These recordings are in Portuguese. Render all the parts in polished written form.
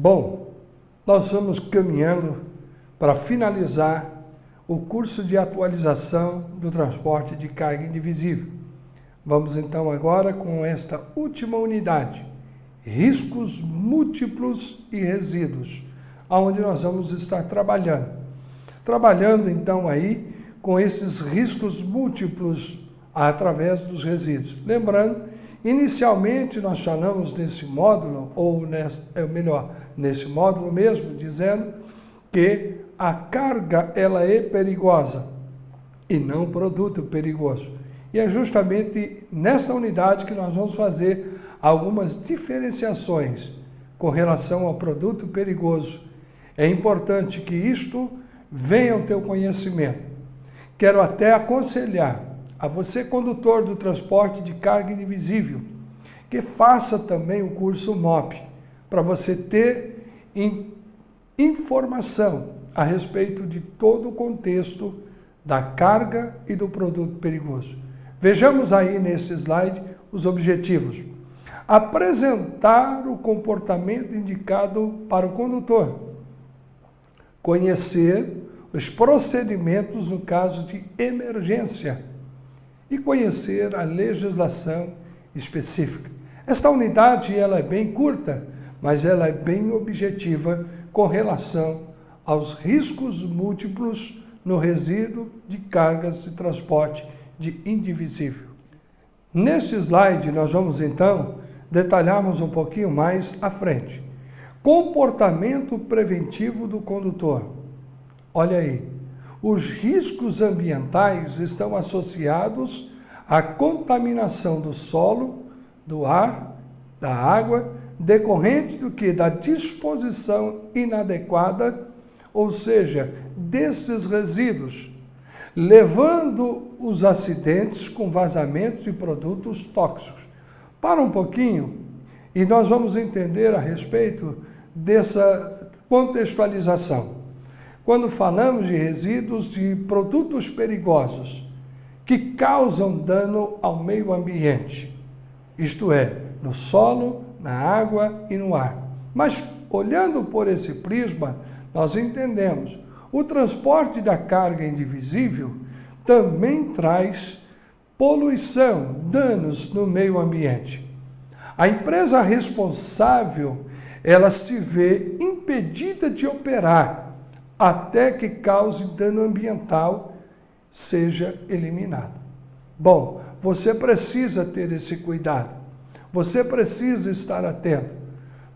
Bom, nós vamos caminhando para finalizar o curso de atualização do transporte de carga indivisível. Vamos então agora com esta última unidade, riscos múltiplos e resíduos, onde nós vamos estar trabalhando. Trabalhando então aí com esses riscos múltiplos através dos resíduos. Lembrando, inicialmente nós falamos nesse módulo, nesse módulo mesmo, dizendo que a carga ela é perigosa e não produto perigoso. E é justamente nessa unidade que nós vamos fazer algumas diferenciações com relação ao produto perigoso. É importante que isto venha ao teu conhecimento. Quero até aconselhar a você, condutor do transporte de carga indivisível, que faça também o curso MOP, para você ter informação a respeito de todo o contexto da carga e do produto perigoso. Vejamos aí nesse slide os objetivos. Apresentar o comportamento indicado para o condutor. Conhecer os procedimentos no caso de emergência e conhecer a legislação específica. Esta unidade ela é bem curta, mas ela é bem objetiva com relação aos riscos múltiplos no resíduo de cargas de transporte de indivisível. Neste slide nós vamos então detalharmos um pouquinho mais à frente. Comportamento preventivo do condutor. Olha aí, os riscos ambientais estão associados à contaminação do solo, do ar, da água, decorrente do que? Da disposição inadequada, ou seja, desses resíduos, levando os acidentes com vazamentos de produtos tóxicos. Para um pouquinho e nós vamos entender a respeito dessa contextualização. Quando falamos de resíduos de produtos perigosos que causam dano ao meio ambiente, isto é, no solo, na água e no ar. Mas, olhando por esse prisma, nós entendemos, o transporte da carga indivisível também traz poluição, danos no meio ambiente. A empresa responsável, ela se vê impedida de operar até que cause dano ambiental seja eliminado. Bom, você precisa ter esse cuidado, você precisa estar atento,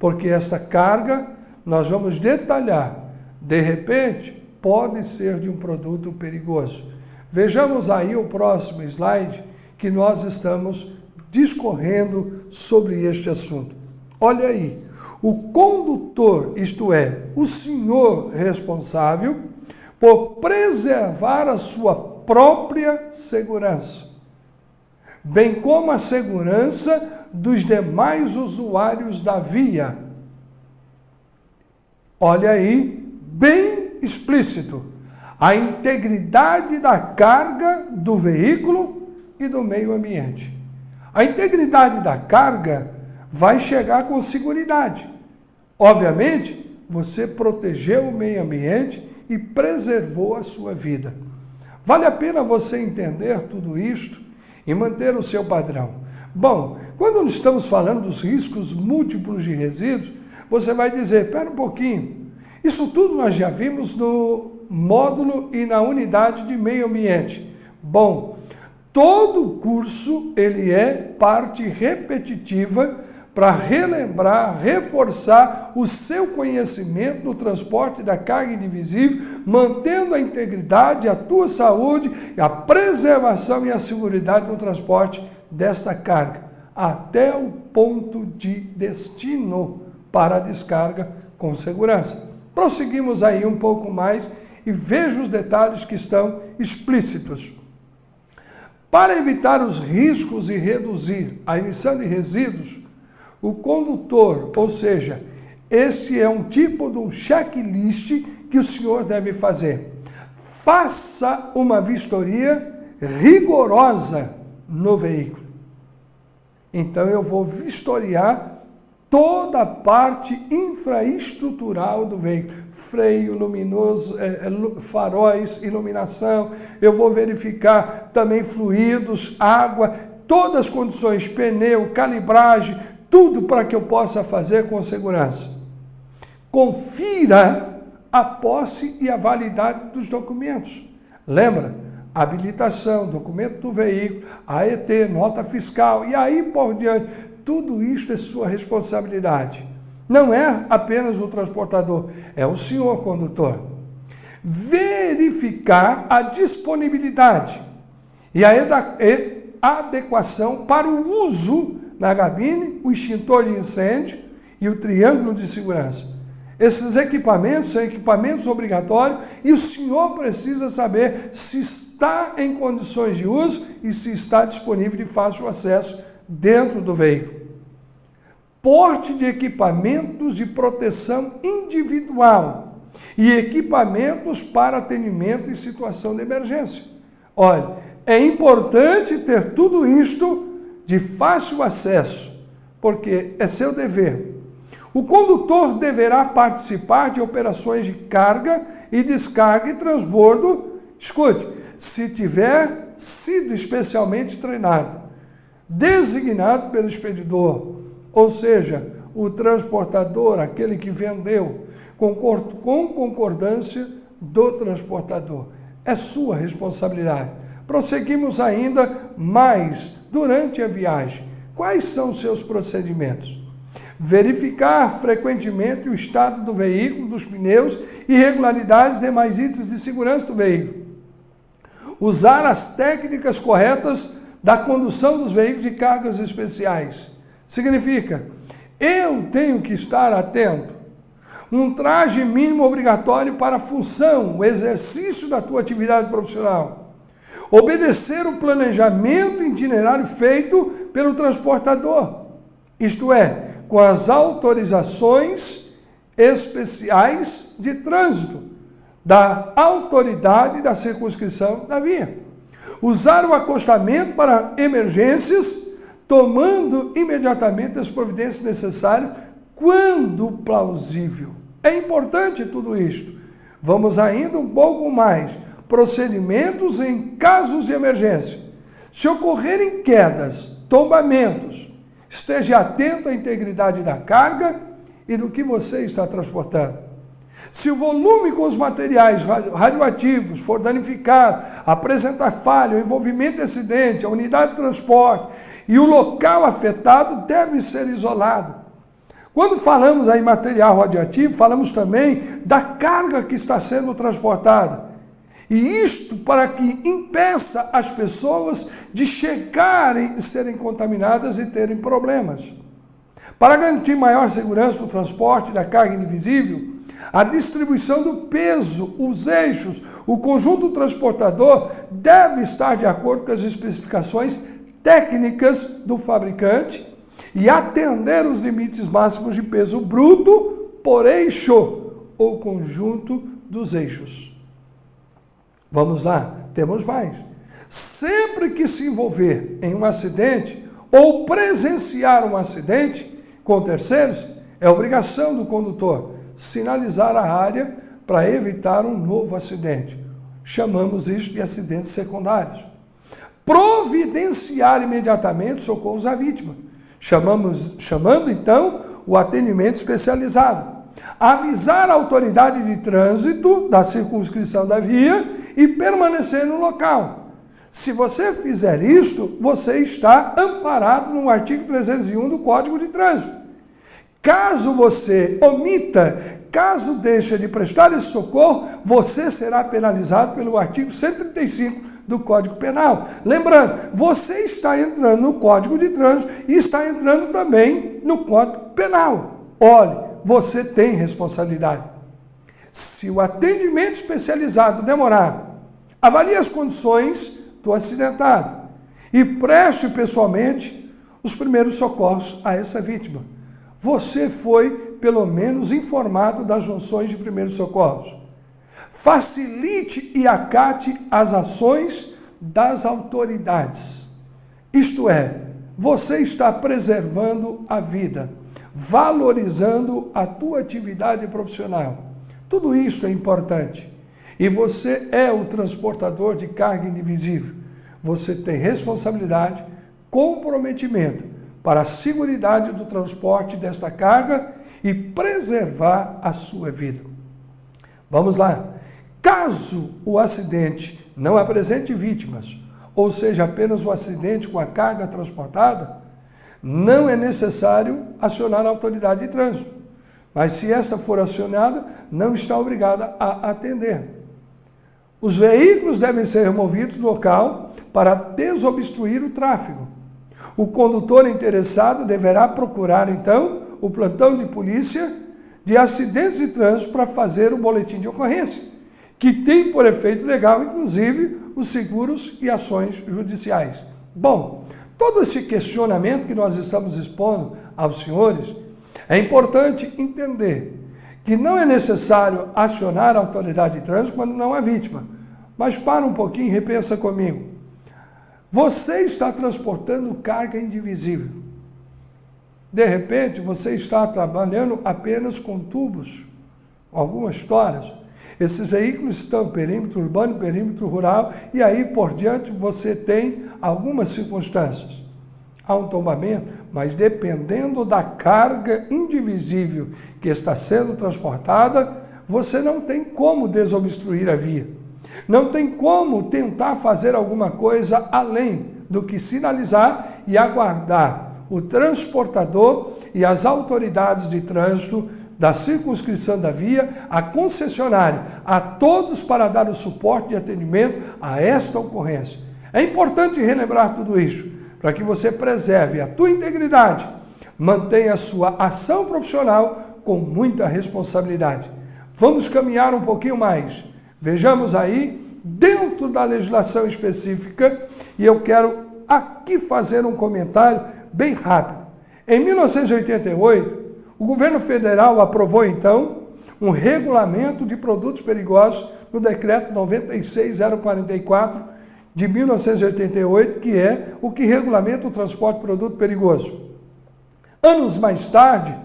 porque esta carga, nós vamos detalhar, de repente, pode ser de um produto perigoso. Vejamos aí o próximo slide que nós estamos discorrendo sobre este assunto. Olha aí, o condutor, isto é, o senhor responsável por preservar a sua própria segurança, bem como a segurança dos demais usuários da via. Olha aí, bem explícito, a integridade da carga do veículo e do meio ambiente. A integridade da carga vai chegar com seguridade. Obviamente, você protegeu o meio ambiente e preservou a sua vida. Vale a pena você entender tudo isto e manter o seu padrão. Bom, quando estamos falando dos riscos múltiplos de resíduos, você vai dizer, espera um pouquinho, isso tudo nós já vimos no módulo e na unidade de meio ambiente. Bom, todo o curso ele é parte repetitiva para relembrar, reforçar o seu conhecimento no transporte da carga indivisível, mantendo a integridade, a tua saúde, a preservação e a segurança no transporte desta carga, até o ponto de destino para a descarga com segurança. Prosseguimos aí um pouco mais e veja os detalhes que estão explícitos. Para evitar os riscos e reduzir a emissão de resíduos, o condutor, ou seja, esse é um tipo de um checklist que o senhor deve fazer. Faça uma vistoria rigorosa no veículo. Então eu vou vistoriar toda a parte infraestrutural do veículo, freio, luminoso, faróis, iluminação, eu vou verificar também fluidos, água, todas as condições, pneu, calibragem, tudo para que eu possa fazer com segurança. Confira a posse e a validade dos documentos. Lembra? Habilitação, documento do veículo, AET, nota fiscal e aí por diante. Tudo isso é sua responsabilidade. Não é apenas o transportador, é o senhor condutor. Verificar a disponibilidade e a adequação para o uso na cabine, o extintor de incêndio e o triângulo de segurança. Esses equipamentos são equipamentos obrigatórios e o senhor precisa saber se está em condições de uso e se está disponível de fácil acesso dentro do veículo. Porte de equipamentos de proteção individual e equipamentos para atendimento em situação de emergência. Olha, é importante ter tudo isto de fácil acesso, porque é seu dever. O condutor deverá participar de operações de carga e descarga e transbordo, escute, se tiver sido especialmente treinado, designado pelo expedidor, ou seja, o transportador, aquele que vendeu, com concordância do transportador. É sua responsabilidade. Prosseguimos ainda mais durante a viagem. Quais são os seus procedimentos? Verificar frequentemente o estado do veículo, dos pneus, irregularidades e demais itens de segurança do veículo. Usar as técnicas corretas da condução dos veículos de cargas especiais. Significa, eu tenho que estar atento. Um traje mínimo obrigatório para a função, o exercício da tua atividade profissional. Obedecer o planejamento itinerário feito pelo transportador. Isto é, com as autorizações especiais de trânsito da autoridade da circunscrição da via. Usar o acostamento para emergências, tomando imediatamente as providências necessárias quando plausível. É importante tudo isto. Vamos ainda um pouco mais. Procedimentos em casos de emergência. Se ocorrerem quedas, tombamentos, esteja atento à integridade da carga e do que você está transportando. Se o volume com os materiais radioativos for danificado, apresentar falha, o envolvimento em acidente, a unidade de transporte e o local afetado deve ser isolado. Quando falamos em material radioativo, falamos também da carga que está sendo transportada. E isto para que impeça as pessoas de chegarem e serem contaminadas e terem problemas. Para garantir maior segurança no transporte da carga indivisível, a distribuição do peso, os eixos, o conjunto transportador deve estar de acordo com as especificações técnicas do fabricante e atender os limites máximos de peso bruto por eixo ou conjunto dos eixos. Vamos lá, temos mais. Sempre que se envolver em um acidente ou presenciar um acidente com terceiros, é obrigação do condutor sinalizar a área para evitar um novo acidente. Chamamos isso de acidentes secundários. Providenciar imediatamente socorros à vítima. Chamando então o atendimento especializado. Avisar a autoridade de trânsito da circunscrição da via e permanecer no local. Se você fizer isto, você está amparado no artigo 301 do Código de Trânsito. Caso você omita, caso deixe de prestar esse socorro, você será penalizado pelo artigo 135 do Código Penal. Lembrando, você está entrando no Código de Trânsito e está entrando também no Código Penal. Olhe, você tem responsabilidade. Se o atendimento especializado demorar, avalie as condições do acidentado e preste pessoalmente os primeiros socorros a essa vítima. Você foi, pelo menos, informado das junções de primeiros socorros. Facilite e acate as ações das autoridades. Isto é, você está preservando a vida. valorizando a tua atividade profissional. Tudo isso é importante. E você é o transportador de carga indivisível. Você tem responsabilidade, comprometimento para a seguridade do transporte desta carga e preservar a sua vida. Vamos lá. Caso o acidente não apresente vítimas, ou seja, apenas um acidente com a carga transportada, não é necessário acionar a autoridade de trânsito. Mas se essa for acionada, não está obrigada a atender. Os veículos devem ser removidos do local para desobstruir o tráfego. O condutor interessado deverá procurar, então, o plantão de polícia de acidentes de trânsito para fazer o boletim de ocorrência, que tem por efeito legal, inclusive, os seguros e ações judiciais. Bom, todo esse questionamento que nós estamos expondo aos senhores, é importante entender que não é necessário acionar a autoridade de trânsito quando não há vítima. Mas para um pouquinho e repensa comigo. Você está transportando carga indivisível. De repente, você está trabalhando apenas com tubos, algumas toras. Esses veículos estão em perímetro urbano, perímetro rural, e aí por diante você tem algumas circunstâncias. Há um tombamento, mas dependendo da carga indivisível que está sendo transportada, você não tem como desobstruir a via. Não tem como tentar fazer alguma coisa além do que sinalizar e aguardar o transportador e as autoridades de trânsito da circunscrição da via, a concessionária, a todos para dar o suporte de atendimento a esta ocorrência. É importante relembrar tudo isso, para que você preserve a tua integridade, mantenha a sua ação profissional com muita responsabilidade. Vamos caminhar um pouquinho mais. Vejamos aí, dentro da legislação específica, e eu quero aqui fazer um comentário bem rápido. Em 1988, o governo federal aprovou, então, um regulamento de produtos perigosos no decreto 96.044 de 1988, que é o que regulamenta o transporte de produto perigoso. Anos mais tarde,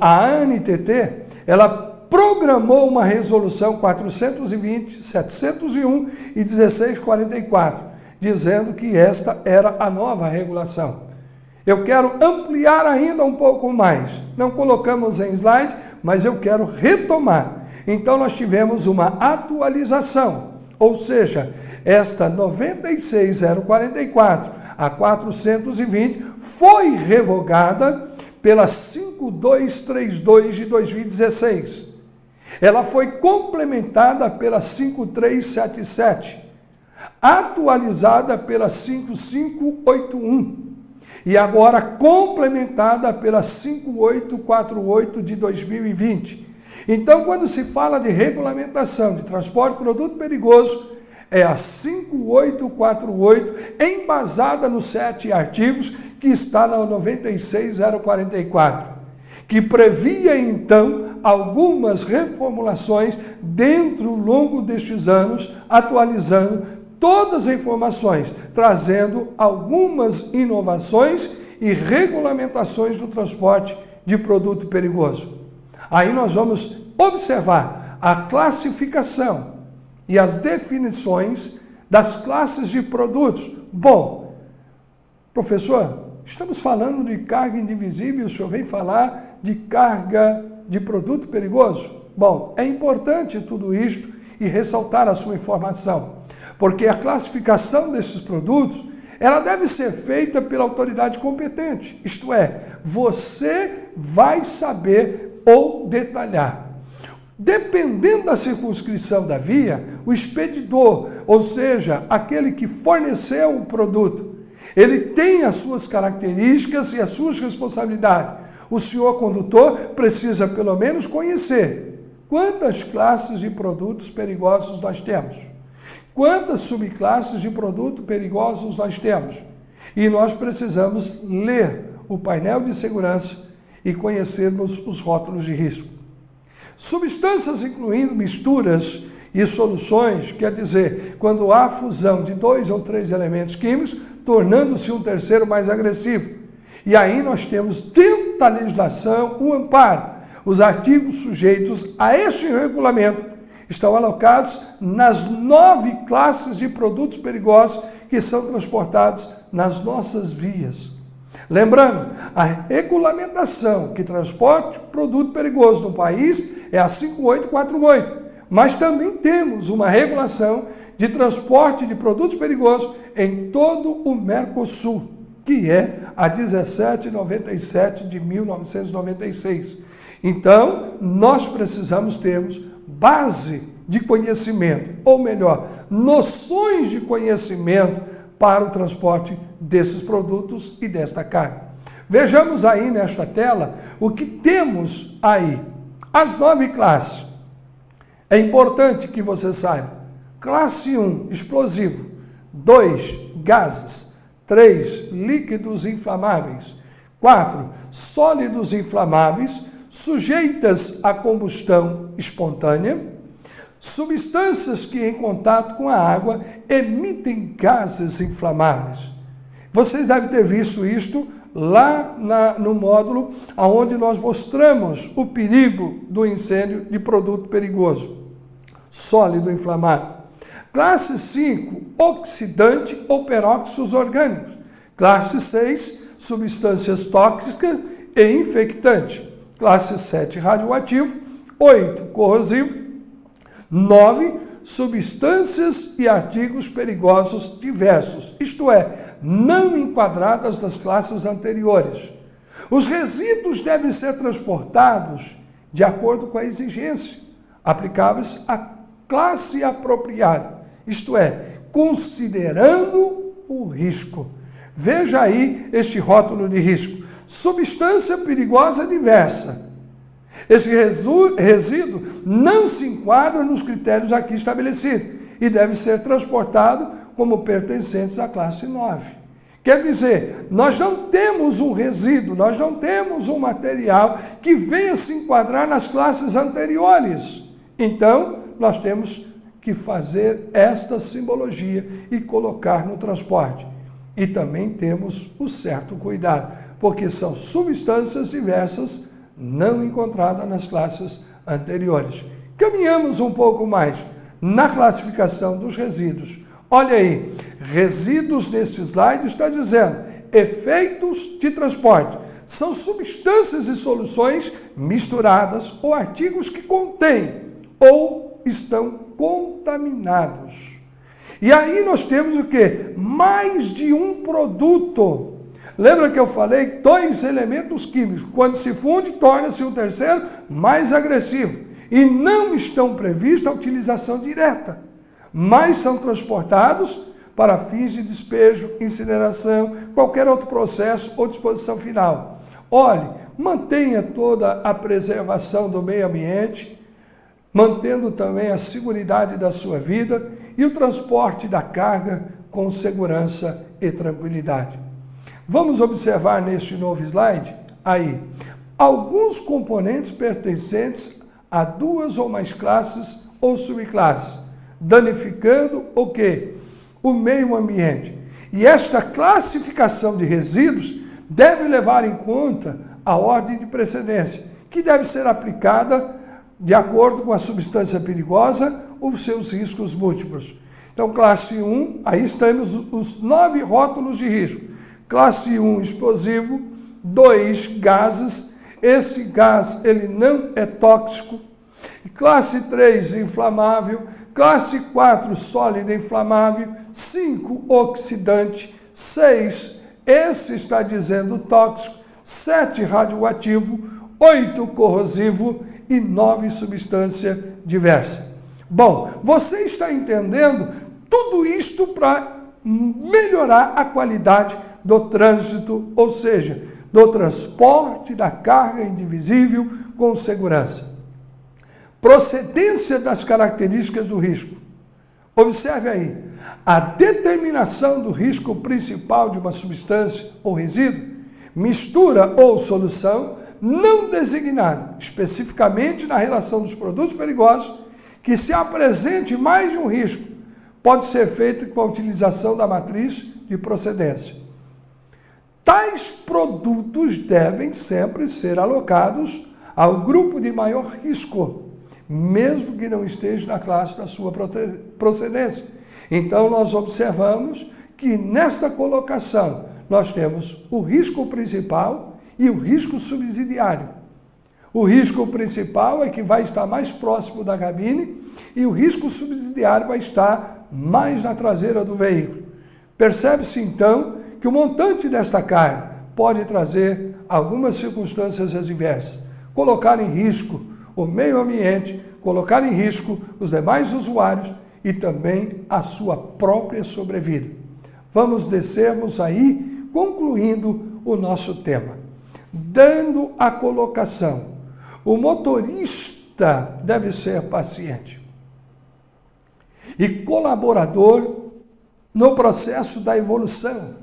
a ANTT, ela programou uma resolução 420, 701 e 1644, dizendo que esta era a nova regulação. Eu quero ampliar ainda um pouco mais. Não colocamos em slide, mas eu quero retomar. Então nós tivemos uma atualização, ou seja, esta 96.044 a 420 foi revogada pela 5232 de 2016. Ela foi complementada pela 5377, atualizada pela 5581 e agora complementada pela 5848 de 2020. Então, quando se fala de regulamentação de transporte de produto perigoso, é a 5848, embasada nos 7 artigos que está na 96.044, que previa, então, algumas reformulações dentro, ao longo destes anos, atualizando todas as informações, trazendo algumas inovações e regulamentações do transporte de produto perigoso. Aí nós vamos observar a classificação e as definições das classes de produtos. Bom, professor, estamos falando de carga indivisível e o senhor vem falar de carga de produto perigoso? Bom, é importante tudo isto e ressaltar a sua informação, porque a classificação desses produtos, ela deve ser feita pela autoridade competente, isto é, você vai saber ou detalhar. Dependendo da circunscrição da via, o expedidor, ou seja, aquele que forneceu o produto, ele tem as suas características e as suas responsabilidades. O senhor condutor precisa pelo menos conhecer quantas classes de produtos perigosos nós temos, quantas subclasses de produtos perigosos nós temos. E nós precisamos ler o painel de segurança e conhecermos os rótulos de risco. Substâncias incluindo misturas e soluções, quer dizer, quando há fusão de 2 ou 3 elementos químicos, tornando-se um terceiro mais agressivo. E aí nós temos dentro da legislação o amparo. Os artigos sujeitos a este regulamento estão alocados nas 9 classes de produtos perigosos que são transportados nas nossas vias. Lembrando, a regulamentação que transporte produto perigoso no país é a 5848, mas também temos uma regulação de transporte de produtos perigosos em todo o Mercosul, que é a 1797 de 1996. Então, nós precisamos termos base de conhecimento, ou melhor, noções de conhecimento para o transporte desses produtos e desta carga. Vejamos aí nesta tela o que temos aí. As 9 classes. É importante que você saiba. Classe 1, explosivo. 2, gases. 3, líquidos inflamáveis. 4, sólidos inflamáveis, sujeitas à combustão espontânea. Substâncias que, em contato com a água, emitem gases inflamáveis. Vocês devem ter visto isto lá no módulo onde nós mostramos o perigo do incêndio de produto perigoso, sólido inflamável. Classe 5, oxidante ou peróxidos orgânicos. Classe 6, substâncias tóxicas e infectantes. Classe 7, radioativo. 8, corrosivo. 9, substâncias e artigos perigosos diversos, isto é, não enquadradas nas classes anteriores. Os resíduos devem ser transportados de acordo com a exigência, aplicáveis à classe apropriada, isto é, considerando o risco. Veja aí este rótulo de risco. Substância perigosa diversa. Esse resíduo não se enquadra nos critérios aqui estabelecidos e deve ser transportado como pertencentes à classe 9. Quer dizer, nós não temos um resíduo, nós não temos um material que venha se enquadrar nas classes anteriores. Então, nós temos que fazer esta simbologia e colocar no transporte. E também temos o certo cuidado, porque são substâncias diversas não encontradas nas classes anteriores. Caminhamos um pouco mais na classificação dos resíduos. Olha aí, resíduos neste slide está dizendo efeitos de transporte. São substâncias e soluções misturadas ou artigos que contêm ou estão contaminados. E aí nós temos o quê? Mais de um produto. Lembra que eu falei 2 elementos químicos, quando se funde, torna-se um terceiro mais agressivo. E não estão previstas a utilização direta, mas são transportados para fins de despejo, incineração, qualquer outro processo ou disposição final. Olhe, mantenha toda a preservação do meio ambiente, mantendo também a seguridade da sua vida e o transporte da carga com segurança e tranquilidade. Vamos observar neste novo slide, aí, alguns componentes pertencentes a 2 ou mais classes ou subclasses, danificando o quê? O meio ambiente. E esta classificação de resíduos deve levar em conta a ordem de precedência, que deve ser aplicada de acordo com a substância perigosa ou seus riscos múltiplos. Então, classe 1, aí estamos os 9 rótulos de risco. Classe 1, explosivo. 2, gases. Esse gás, ele não é tóxico. Classe 3, inflamável. Classe 4, sólido inflamável. 5, oxidante. 6, esse está dizendo tóxico. 7, radioativo. 8, corrosivo. E 9, substância diversa. Bom, você está entendendo tudo isto para melhorar a qualidade do trânsito, ou seja, do transporte da carga indivisível com segurança. Procedência das características do risco. Observe aí, a determinação do risco principal de uma substância ou resíduo, mistura ou solução não designada, especificamente na relação dos produtos perigosos, que se apresente mais de um risco, pode ser feito com a utilização da matriz de procedência. tais produtos devem sempre ser alocados ao grupo de maior risco, mesmo que não esteja na classe da sua procedência. Então, nós observamos que nesta colocação nós temos o risco principal e o risco subsidiário. O risco principal é que vai estar mais próximo da cabine e o risco subsidiário vai estar mais na traseira do veículo. Percebe-se, então, que o montante desta carga pode trazer algumas circunstâncias adversas, colocar em risco o meio ambiente, colocar em risco os demais usuários e também a sua própria sobrevida. Vamos descermos aí, concluindo o nosso tema. Dando a colocação, o motorista deve ser paciente e colaborador no processo da evolução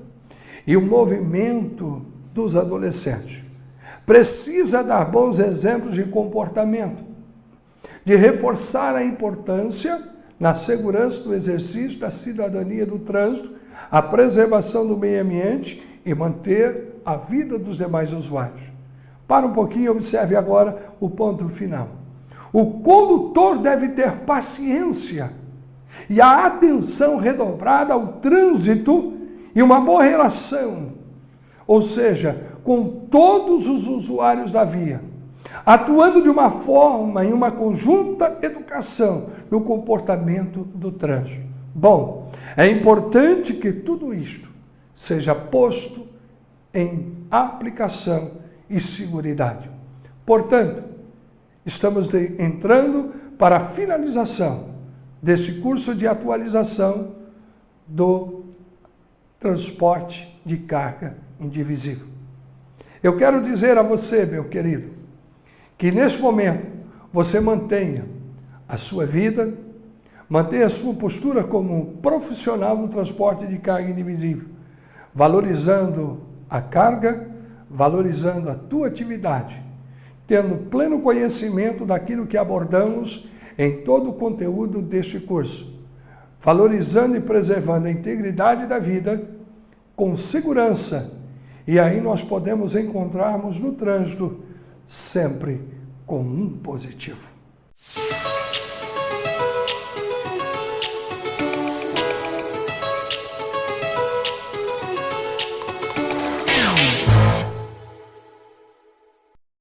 e o movimento dos adolescentes. Precisa dar bons exemplos de comportamento, de reforçar a importância na segurança do exercício da cidadania do trânsito, a preservação do meio ambiente e manter a vida dos demais usuários. Para um pouquinho e observe agora o ponto final. O condutor deve ter paciência e a atenção redobrada ao trânsito e uma boa relação, ou seja, com todos os usuários da via, atuando de uma forma em uma conjunta educação no comportamento do trânsito. Bom, é importante que tudo isto seja posto em aplicação e seguridade. Portanto, estamos entrando para a finalização deste curso de atualização do transporte de carga indivisível. Eu quero dizer a você, meu querido, que neste momento você mantenha a sua vida, mantenha a sua postura como profissional no transporte de carga indivisível, valorizando a carga, valorizando a tua atividade, tendo pleno conhecimento daquilo que abordamos em todo o conteúdo deste curso, valorizando e preservando a integridade da vida com segurança, e aí nós podemos encontrarmos no trânsito sempre com um positivo.